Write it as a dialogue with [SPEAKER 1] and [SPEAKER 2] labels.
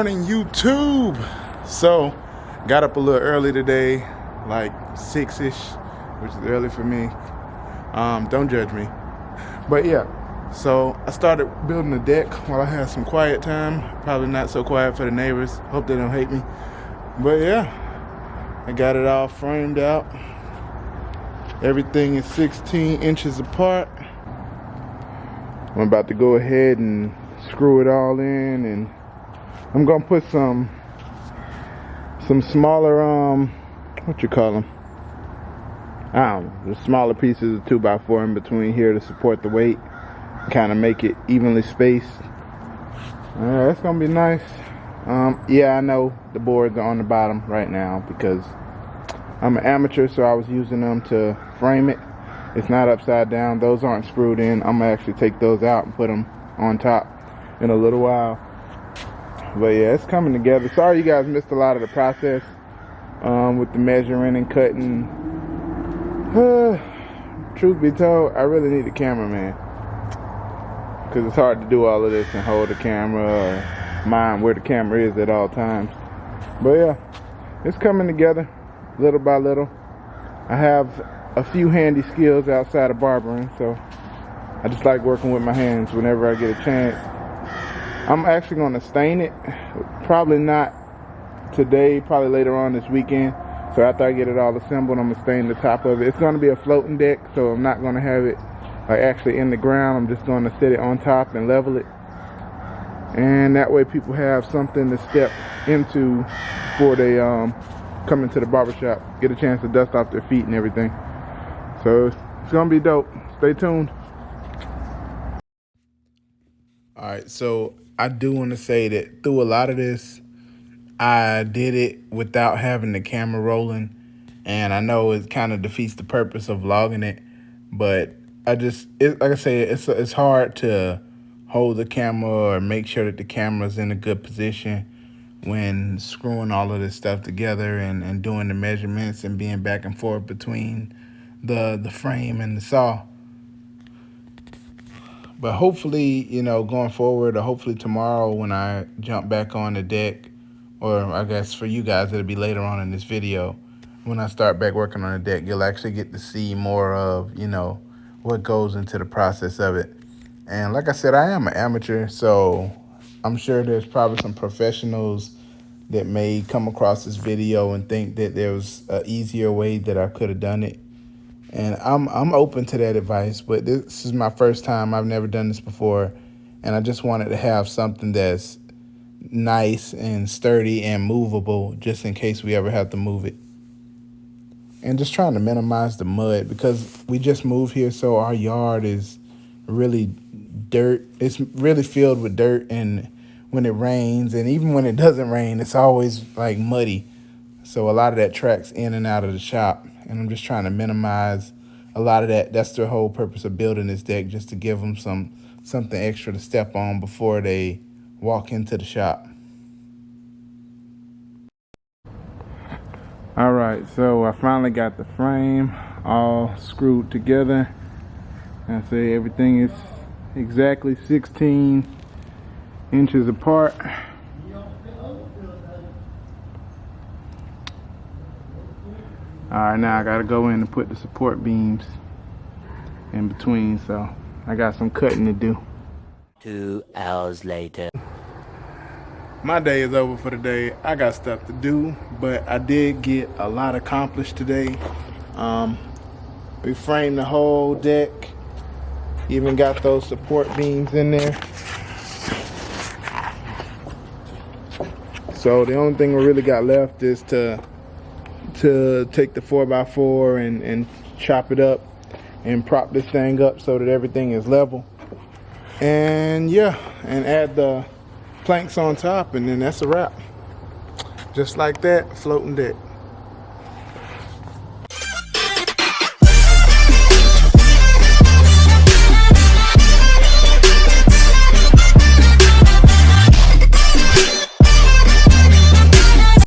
[SPEAKER 1] morning, YouTube. So got up a little early today, like 6ish, which is early for me. Don't judge me, but yeah. So I started building the deck while I had some quiet time. Probably not so quiet for the neighbors. Hope they don't hate me. But yeah, I got it all framed out. Everything is 16 inches apart. I'm about to go ahead and screw it all in, and I'm gonna put some smaller what you call them, I don't know, the smaller pieces of 2x4 in between here to support the weight, kind of make it evenly spaced. That's gonna be nice. Yeah, I know the boards are on the bottom right now because I'm an amateur, so I was using them to frame it. It's not upside down. Those aren't screwed in. I'm gonna actually take those out and put them on top in a little while. But yeah, it's coming together. Sorry you guys missed a lot of the process with the measuring and cutting. Truth be told, I really need a cameraman, because it's hard to do all of this and hold the camera or mind where the camera is at all times. But yeah, it's coming together little by little. I have a few handy skills outside of barbering, so I just like working with my hands whenever I get a chance. I'm actually going to stain it, probably not today, probably later on this weekend. So after I get it all assembled, I'm going to stain the top of it. It's going to be a floating deck, so I'm not going to have it like actually in the ground. I'm just going to set it on top and level it, and that way people have something to step into before they come into the barbershop, get a chance to dust off their feet and everything. So it's gonna be dope. Stay tuned. All right, so I do want to say that through a lot of this, I did it without having the camera rolling, and I know it kind of defeats the purpose of vlogging it, but like I say, it's hard to hold the camera or make sure that the camera's in a good position when screwing all of this stuff together and doing the measurements and being back and forth between the frame and the saw. But hopefully, you know, going forward, or hopefully tomorrow when I jump back on the deck, or I guess for you guys it'll be later on in this video, when I start back working on the deck, you'll actually get to see more of, you know, what goes into the process of it. And like I said, I am an amateur, so I'm sure there's probably some professionals that may come across this video and think that there was an easier way that I could have done it. And I'm open to that advice, but this is my first time. I've never done this before, and I just wanted to have something that's nice and sturdy and movable just in case we ever have to move it. And just trying to minimize the mud, because we just moved here, so our yard is really dirt. It's really filled with dirt, and when it rains, and even when it doesn't rain, it's always like muddy. So a lot of that tracks in and out of the shop, and I'm just trying to minimize a lot of that. That's the whole purpose of building this deck, just to give them something extra to step on before they walk into the shop. All right, so I finally got the frame all screwed together. I say everything is exactly 16 inches apart. All right, now I gotta go in and put the support beams in between, so I got some cutting to do.
[SPEAKER 2] 2 hours later.
[SPEAKER 1] My day is over for the day. I got stuff to do, but I did get a lot accomplished today. We framed the whole deck, even got those support beams in there. So the only thing we really got left is to take the 4x4 and chop it up and prop this thing up so that everything is level. And yeah, and add the planks on top, and then that's a wrap. Just like that, floating deck.